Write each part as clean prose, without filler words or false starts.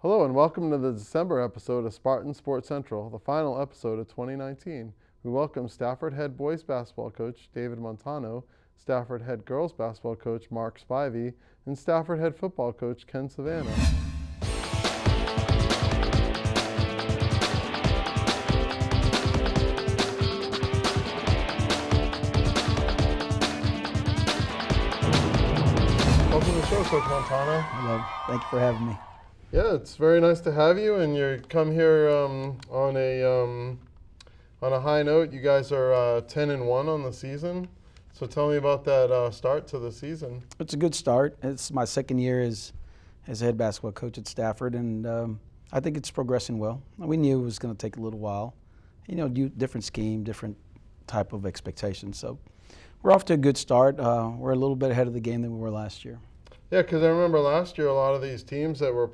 Hello and welcome to the December episode of Spartan Sports Central, the final episode of 2019. We welcome Stafford head boys basketball coach David Montano, Stafford head girls basketball coach Mark Spivey, and Stafford head football coach Ken Savanah. Welcome to the show, Coach Montano. Hello. Thank you for having me. Yeah, it's very nice to have you, and you come here on a high note. You guys are 10-1 on the season. So tell me about that start to the season. It's a good start. It's my second year as head basketball coach at Stafford, and I think it's progressing well. We knew it was going to take a little while. Different scheme, different type of expectations. So we're off to a good start. We're a little bit ahead of the game than we were last year. Yeah, because I remember last year a lot of these teams that were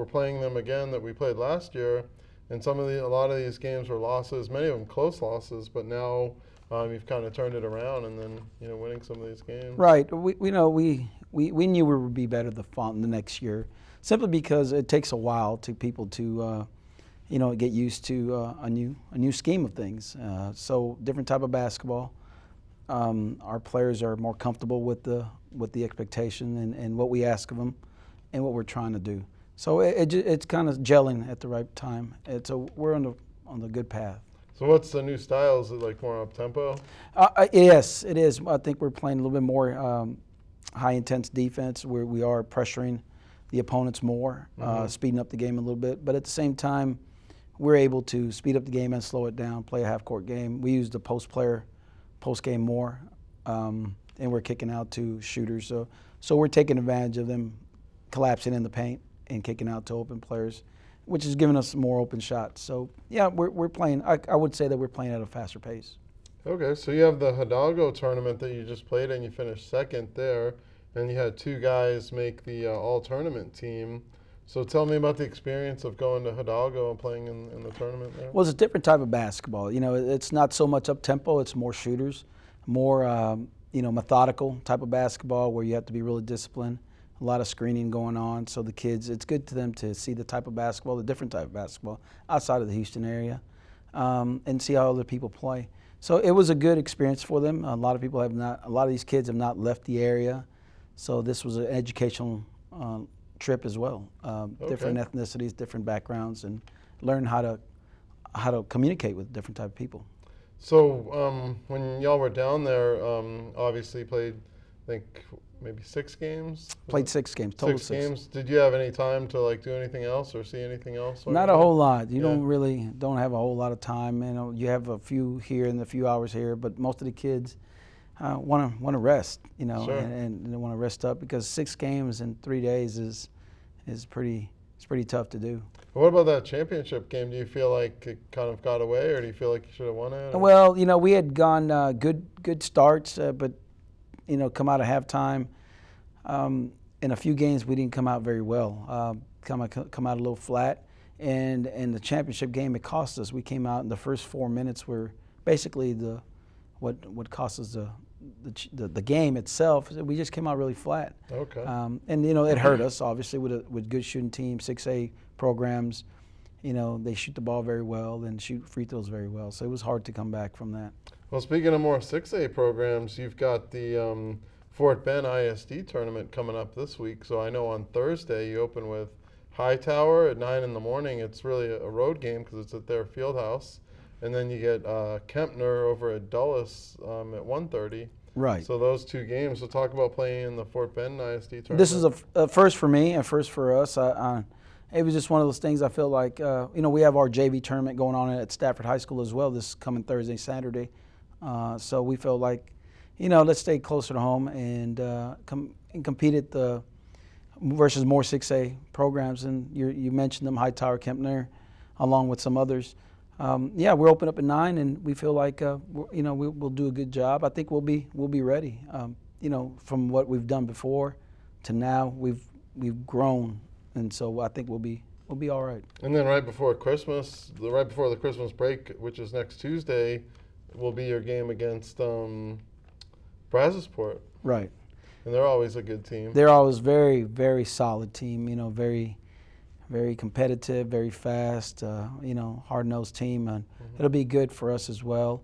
playing them again that we played last year, and a lot of these games were losses, many of them close losses. But now you've kind of turned it around, and then winning some of these games. Right. We knew we would be better the next year, simply because it takes a while to people to get used to a new scheme of things. So different type of basketball. Our players are more comfortable with the expectation and what we ask of them and what we're trying to do. So it's kind of gelling at the right time. We're on the good path. So what's the new style? Is it like more up tempo? Yes, it is. I think we're playing a little bit more high intense defense, where we are pressuring the opponents more, speeding up the game a little bit. But at the same time, we're able to speed up the game and slow it down, play a half court game. We use the post game more, and we're kicking out to shooters. So we're taking advantage of them collapsing in the paint and kicking out to open players, which is giving us more open shots. So yeah, we're playing. I would say that we're playing at a faster pace. Okay, so you have the Hidalgo tournament that you just played and you finished second there, and you had two guys make the all-tournament team. So tell me about the experience of going to Hidalgo and playing in the tournament there. Well, it's a different type of basketball. It's not so much up tempo. It's more shooters, more methodical type of basketball where you have to be really disciplined. A lot of screening going on. So the kids, it's good to them to see the type of basketball, the different type of basketball outside of the Houston area, and see how other people play. So it was a good experience for them. A lot of these kids have not left the area. So this was an educational trip as well. Different ethnicities, different backgrounds, and learn how to communicate with different type of people. So when y'all were down there, obviously played, I think, maybe 6 games? Played 6 games, total 6 games. Did you have any time to do anything else or see anything else? Not a whole lot. You don't have a whole lot of time. You have a few here and a few hours here, but most of the kids want to rest, Sure. and they want to rest up, because 6 games in 3 days is pretty tough to do. What about that championship game? Do you feel like it kind of got away, or do you feel like you should have won it? Or? Well, we had gone good starts, but come out of halftime. In a few games, we didn't come out very well. Come out a little flat, and the championship game, it cost us. We came out in the first 4 minutes were basically what cost us the game itself. We just came out really flat. Okay. And it hurt us obviously with good shooting teams, 6A programs. They shoot the ball very well and shoot free throws very well. So it was hard to come back from that. Well, speaking of more 6A programs, you've got the Fort Bend ISD tournament coming up this week. So I know on Thursday you open with Hightower at 9 in the morning. It's really a road game because it's at their field house. And then you get Kempner over at Dulles at 1:30. Right. So those 2 games. So talk about playing in the Fort Bend ISD tournament. This is a first for me, a first for us. It was just one of those things. I feel like we have our JV tournament going on at Stafford High School as well this coming Thursday, Saturday. So we felt like, let's stay closer to home and compete at versus more 6A programs. And you mentioned them, Hightower, Kempner, along with some others. We're open up at 9, and we feel like we'll do a good job. I think we'll be ready. From what we've done before to now, we've grown, and so I think we'll be all right. And then right before the Christmas break, which is next Tuesday, will be your game against Brazosport. Right. And they're always a good team. They're always very, very solid team. Very, very competitive, very fast, hard-nosed team, and it'll be good for us as well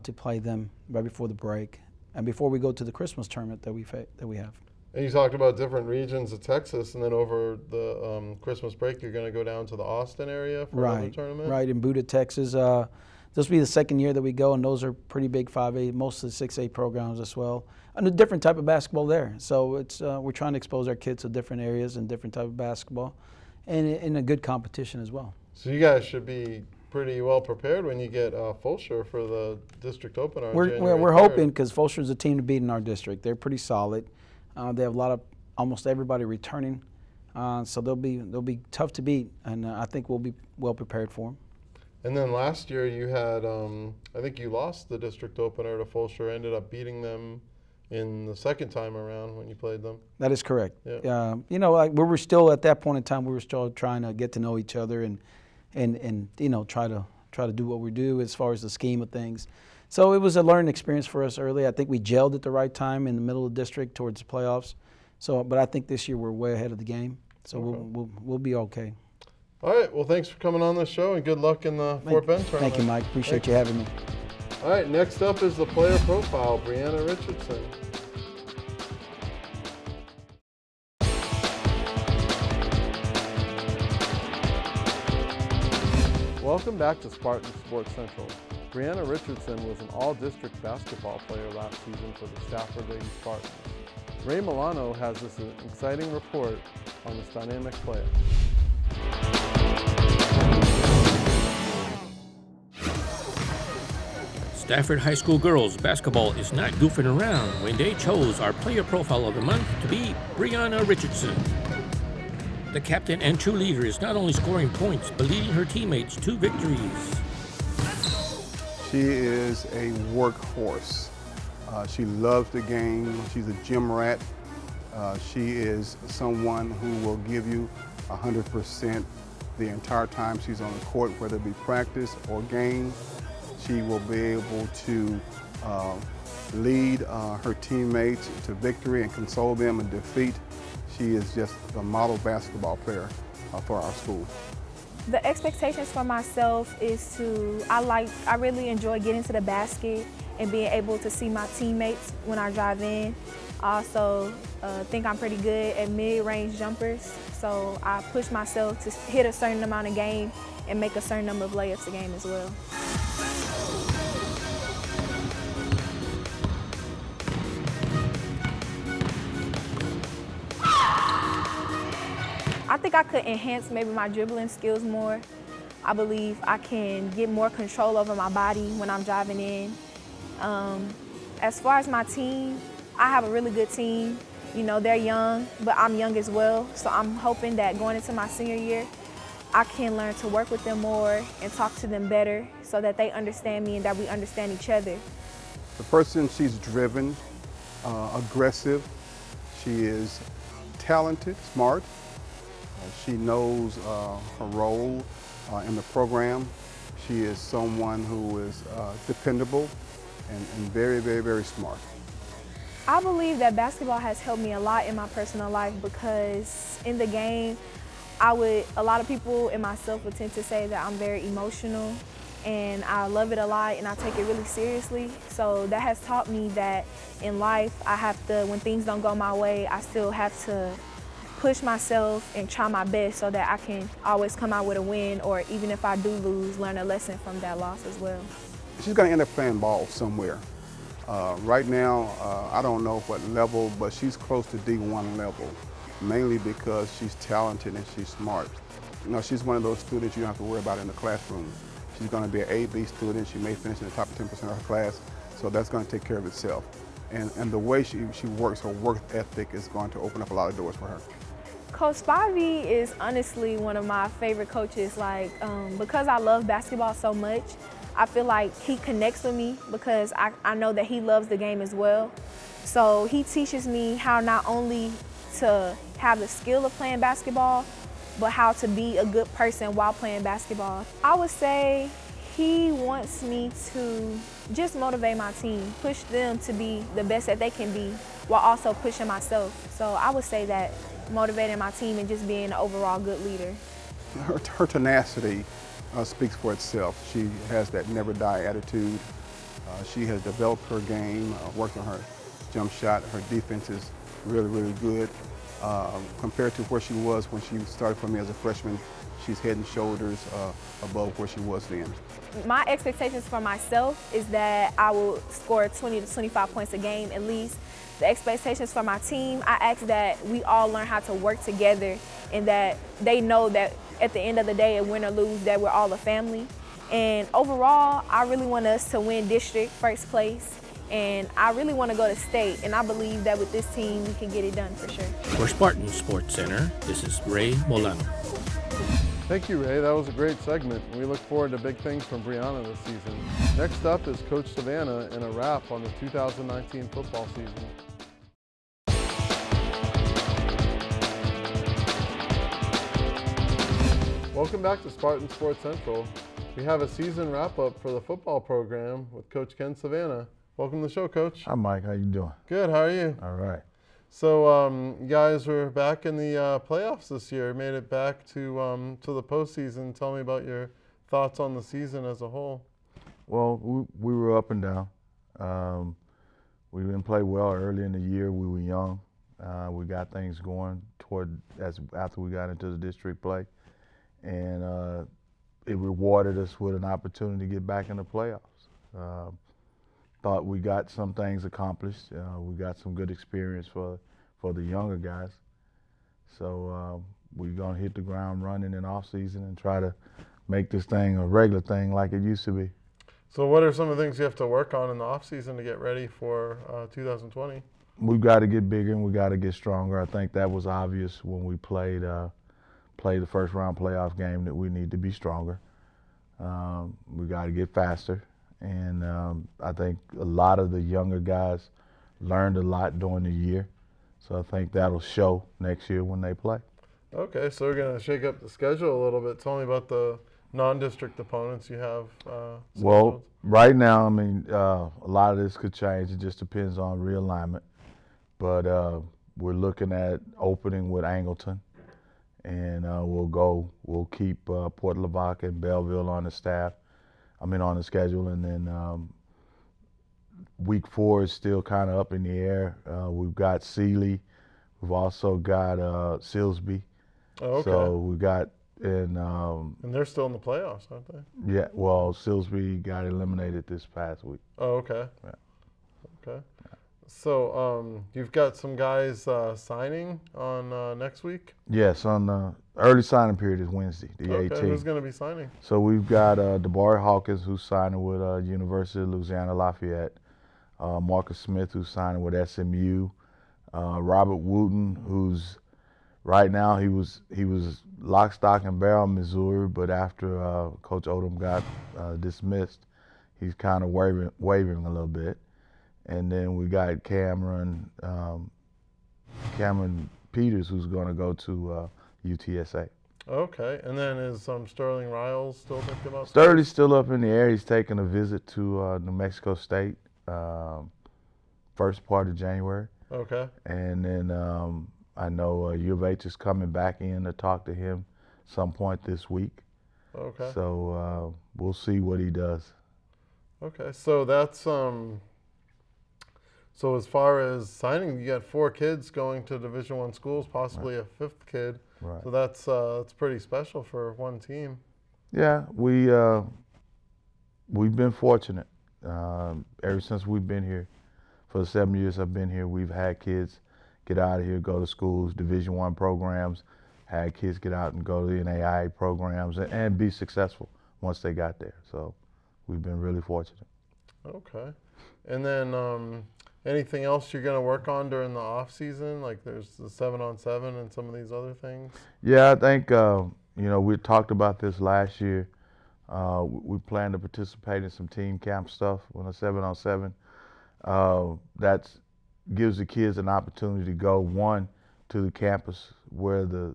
to play them right before the break and before we go to the Christmas tournament that we have. And you talked about different regions of Texas, and then over the Christmas break, you're going to go down to the Austin area for another tournament? Right, in Buda, Texas. This will be the second year that we go, and those are pretty big 5A, most of the 6A programs as well, and a different type of basketball there. So it's we're trying to expose our kids to different areas and different type of basketball, and in a good competition as well. So you guys should be pretty well prepared when you get Fulshear for the district opener on January We're 3rd. hoping, because Fulshear's a team to beat in our district. They're pretty solid. They have almost everybody returning, so they'll be tough to beat, and I think we'll be well prepared for them. And then last year you had, I think you lost the district opener to Fulshear, ended up beating them in the second time around when you played them. That is correct. Yeah. We were still at that point in time, we were still trying to get to know each other and try to do what we do as far as the scheme of things. So it was a learning experience for us early. I think we gelled at the right time in the middle of the district towards the playoffs. But I think this year we're way ahead of the game, so Okay. we'll be okay. All right, well, thanks for coming on the show, and good luck in the Fort Bend tournament. Thank you, Mike. Appreciate you having me. All right, next up is the player profile, Brianna Richardson. Welcome back to Spartan Sports Central. Brianna Richardson was an all-district basketball player last season for the Stafford Lady Spartans. Ray Milano has this exciting report on this dynamic player. Stafford High School girls basketball is not goofing around when they chose our player profile of the month to be Brianna Richardson. The captain and true leader is not only scoring points, but leading her teammates to victories. She is a workhorse. She loves the game. She's a gym rat. She is someone who will give you 100% the entire time she's on the court, whether it be practice or game. She will be able to lead her teammates to victory and console them in defeat. She is just the model basketball player for our school. The expectations for myself is I really enjoy getting to the basket and being able to see my teammates when I drive in. I also think I'm pretty good at mid-range jumpers, so I push myself to hit a certain amount of game and make a certain number of layups a game as well. I think I could enhance maybe my dribbling skills more. I believe I can get more control over my body when I'm driving in. As far as my team, I have a really good team. You know, they're young, but I'm young as well. So I'm hoping that going into my senior year, I can learn to work with them more and talk to them better so that they understand me and that we understand each other. The person, she's driven, aggressive. She is talented, smart. She knows her role in the program. She is someone who is dependable and very, very, very smart. I believe that basketball has helped me a lot in my personal life because in the game, a lot of people and myself would tend to say that I'm very emotional and I love it a lot and I take it really seriously. So that has taught me that in life, I have to, when things don't go my way, I still have to push myself and try my best so that I can always come out with a win, or even if I do lose, learn a lesson from that loss as well. She's going to end up playing ball somewhere. Right now, I don't know what level, but she's close to D1 level, mainly because she's talented and she's smart. You know, she's one of those students you don't have to worry about in the classroom. She's going to be an A-B student. She may finish in the top 10% of her class, so that's going to take care of itself. And the way she works, her work ethic is going to open up a lot of doors for her. Coach Spivey is honestly one of my favorite coaches. Because I love basketball so much, I feel like he connects with me because I know that he loves the game as well. So he teaches me how not only to have the skill of playing basketball, but how to be a good person while playing basketball. I would say he wants me to just motivate my team, push them to be the best that they can be while also pushing myself. So I would say that motivating my team and just being an overall good leader. her tenacity speaks for itself. She has that never die attitude. She has developed her game, worked on her jump shot. Her defense is really, really good. Compared to where she was when she started for me as a freshman, she's head and shoulders above where she was then. My expectations for myself is that I will score 20 to 25 points a game at least. The expectations for my team, I ask that we all learn how to work together and that they know that at the end of the day, win or lose, that we're all a family. And overall, I really want us to win district first place. And I really want to go to state, and I believe that with this team, we can get it done for sure. For Spartan Sports Center, this is Ray Molano. Thank you, Ray. That was a great segment. We look forward to big things from Brianna this season. Next up is Coach Savanah and a wrap on the 2019 football season. Welcome back to Spartan Sports Central. We have a season wrap-up for the football program with Coach Ken Savanah. Welcome to the show, Coach. Hi, Mike. How you doing? Good. How are you? All right. So, you guys were back in the playoffs this year. Made it back to the postseason. Tell me about your thoughts on the season as a whole. Well, we were up and down. We didn't play well early in the year. We were young. We got things going after we got into the district play, and it rewarded us with an opportunity to get back in the playoffs. Thought we got some things accomplished. We got some good experience for the younger guys. So we're gonna hit the ground running in off season and try to make this thing a regular thing like it used to be. So what are some of the things you have to work on in the off season to get ready for 2020? We've got to get bigger and we got to get stronger. I think that was obvious when we played the first round playoff game that we need to be stronger. We got to get faster. And I think a lot of the younger guys learned a lot during the year. So I think that'll show next year when they play. Okay, so we're going to shake up the schedule a little bit. Tell me about the non-district opponents you have scheduled. Well, right now, I mean, a lot of this could change. It just depends on realignment. But we're looking at opening with Angleton. And we'll keep Port Lavaca and Belleville on the schedule, and then week 4 is still kind of up in the air. We've got Sealy, we've also got Silsby. Oh, okay. So we got and they're still in the playoffs, aren't they? Yeah. Well, Silsby got eliminated this past week. Oh, okay. Yeah. Okay. So you've got some guys signing on next week? Yes, on the early signing period is Wednesday, the 18th. Okay, who's going to be signing? So we've got DeBari Hawkins, who's signing with University of Louisiana Lafayette. Marcus Smith, who's signing with SMU. Robert Wooten, who's right now he was lock, stock, and barrel in Missouri, but after Coach Odom got dismissed, he's kind of wavering a little bit. And then we got Cameron Peters, who's going to go to UTSA. Okay, and then is Sterling Riles still thinking about? Sterling's still up in the air. He's taking a visit to New Mexico State first part of January. Okay. And then I know U of H is coming back in to talk to him some point this week. Okay. So we'll see what he does. Okay, so that's so as far as signing, you got 4 kids going to Division I schools, possibly a 5th kid. Right. So that's pretty special for one team. Yeah, we've been fortunate ever since we've been here. For the 7 years I've been here, we've had kids get out of here, go to schools, Division I programs, had kids get out and go to the NAIA programs and be successful once they got there. So we've been really fortunate. Okay. And then anything else you're going to work on during the off season? Like there's the 7-on-7 and some of these other things? Yeah, I think, we talked about this last year. We plan to participate in some team camp stuff on a 7-on-7. That gives the kids an opportunity to go, one, to the campus where the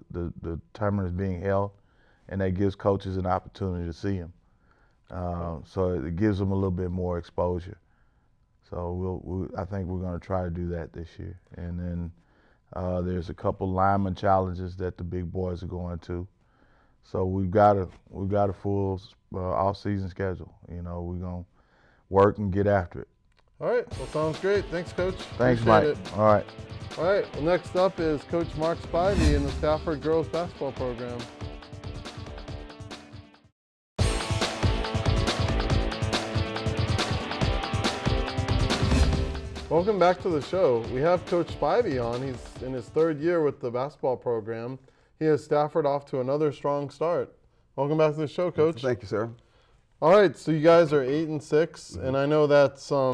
tournament is being held, and that gives coaches an opportunity to see them. So it gives them a little bit more exposure. So I think we're going to try to do that this year. And then there's a couple lineman challenges that the big boys are going to. So we've got a full off-season schedule. You know, we're gonna work and get after it. All right. Well, sounds great. Thanks, Coach. Thanks, Appreciate Mike. it. All right. All right. Well, next up is Coach Mark Spivey in the Stafford girls basketball program. Welcome back to the show. We have Coach Spivey on. He's in his third year with the basketball program. He has Stafford off to another strong start. Welcome back to the show, Coach. Thank you, sir. All right, so you guys are 8-6, and I know that's a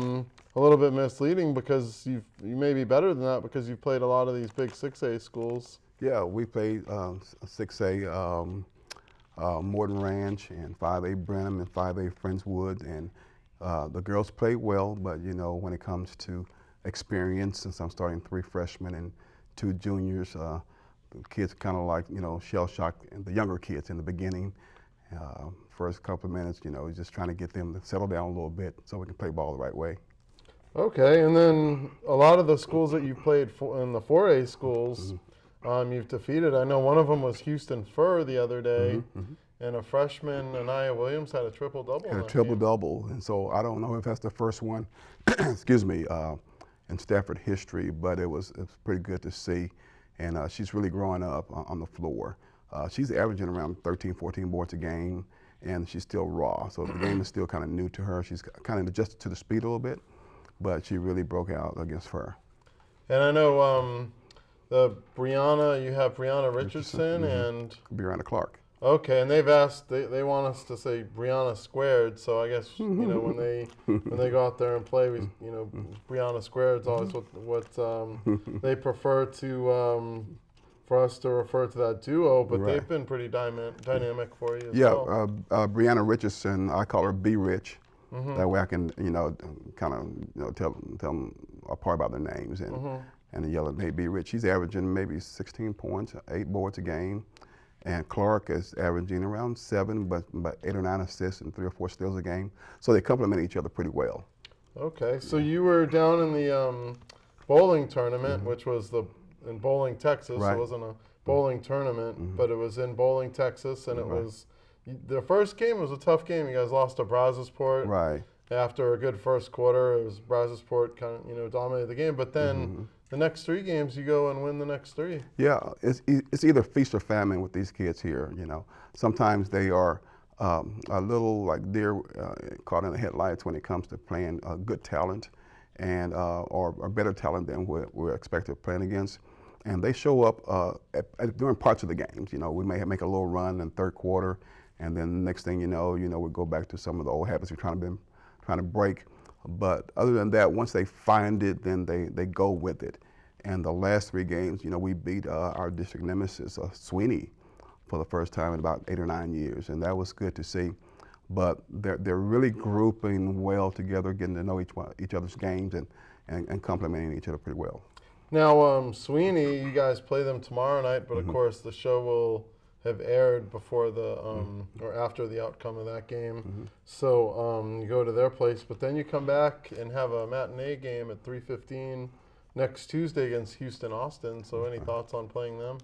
little bit misleading because you may be better than that because you've played a lot of these big 6A schools. Yeah, we played 6A Morton Ranch and 5A Brenham and 5A Friendswood, and the girls played well, but you know, when it comes to experience, since I'm starting 3 freshmen and 2 juniors, the kids kind of like, you know, shell-shocked, and the younger kids in the beginning. First couple of minutes, you know, just trying to get them to settle down a little bit so we can play ball the right way. Okay, and then a lot of the schools that you played in the 4A schools, you've defeated. I know one of them was Houston Fur the other day, and a freshman, Anaya Williams, had a triple-double. Had a triple-double, and so I don't know if that's the first one, excuse me, in Stafford history, but it was pretty good to see, and she's really growing up on the floor. She's averaging around 13, 14 boards a game, and she's still raw, so the game is still kind of new to her. She's kind of adjusted to the speed a little bit, but she really broke out against Fur. And I know you have Brianna Richardson and Brianna Clark. Okay, and they've asked, they want us to say Brianna squared, so I guess, you know, when they go out there and play, you know, Brianna squared is always what they prefer to, for us to refer to that duo, but they've been pretty dynamic for you as well. Brianna Richardson, I call her B-Rich. That way I can, you know, kind of, you know, tell them apart about their names and yell at, hey, B-Rich. She's averaging maybe 16 points, 8 boards a game. And Clark is averaging around 7, but 8 or 9 assists and 3 or 4 steals a game. So they complement each other pretty well. Okay, so you were down in the bowling tournament, which was in Bowling, Texas. Right. It wasn't a bowling tournament, but it was in Bowling, Texas, and it was, the first game was a tough game. You guys lost to Brazosport. Right. After a good first quarter, it was Brazosport kind of, you know, dominated the game, but then the next 3 games, you go and win the next 3. Yeah, it's either feast or famine with these kids here, you know. Sometimes they are a little like deer caught in the headlights when it comes to playing good talent and or better talent than we're expected playing against. And they show up during parts of the games. You know, we may make a little run in third quarter, and then the next thing you know, we go back to some of the old habits we're trying to break. But other than that, once they find it, then they go with it. And the last 3 games, you know, we beat our district nemesis, Sweeney, for the first time in about 8 or 9 years, and that was good to see. But they're really grouping well together, getting to know each other's games and complementing each other pretty well. Now, Sweeney, you guys play them tomorrow night, but of course the show will have aired before the or after the outcome of that game. So you go to their place, but then you come back and have a matinee game at 3:15 next Tuesday against Houston Austin. So any thoughts on playing them?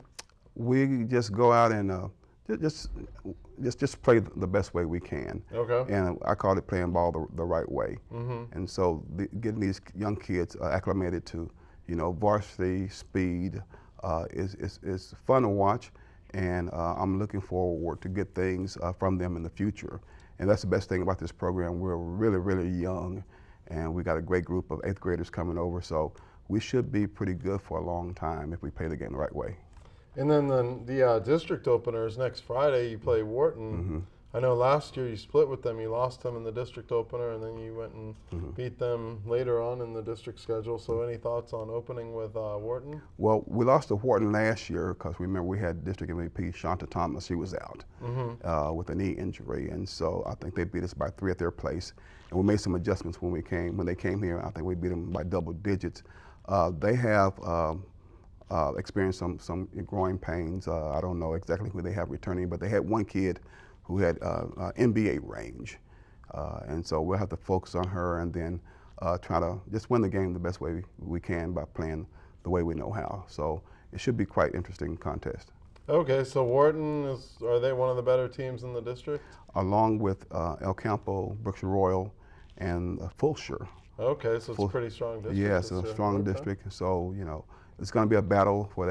We just go out and just play the best way we can. Okay. And I call it playing ball the right way. And so getting these young kids acclimated to, you know, varsity speed is fun to watch. And I'm looking forward to get things from them in the future. And that's the best thing about this program. We're really, really young, and we got a great group of 8th graders coming over. So we should be pretty good for a long time if we play the game the right way. And then the district opener is next Friday. You play Wharton. I know last year you split with them. You lost them in the district opener, and then you went and beat them later on in the district schedule. So any thoughts on opening with Wharton? Well, we lost to Wharton last year because remember we had district MVP Shanta Thomas. She was out with a knee injury, and so I think they beat us by 3 at their place. And we made some adjustments when they came here. I think we beat them by double digits. They have experienced some growing pains. I don't know exactly who they have returning, but they had one kid who had NBA range. And so we'll have to focus on her and then try to just win the game the best way we can by playing the way we know how. So it should be quite interesting contest. Okay, so Wharton are they one of the better teams in the district? Along with El Campo, Brookshire Royal, and Fulshire. Okay, so it's a pretty strong district. Yes, this it's a year. strong Okay. district. So it's going to be a battle for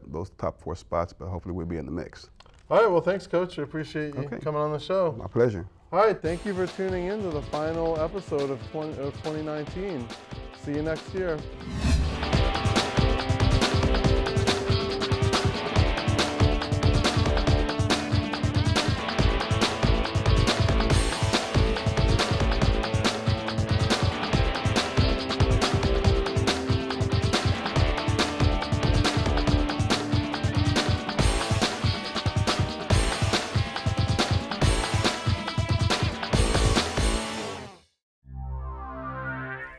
those top 4 spots, but hopefully we'll be in the mix. All right, well, thanks, Coach. I appreciate you Okay. coming on the show. My pleasure. All right, thank you for tuning in to the final episode of 2019. See you next year.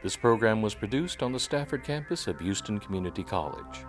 This program was produced on the Stafford campus of Houston Community College.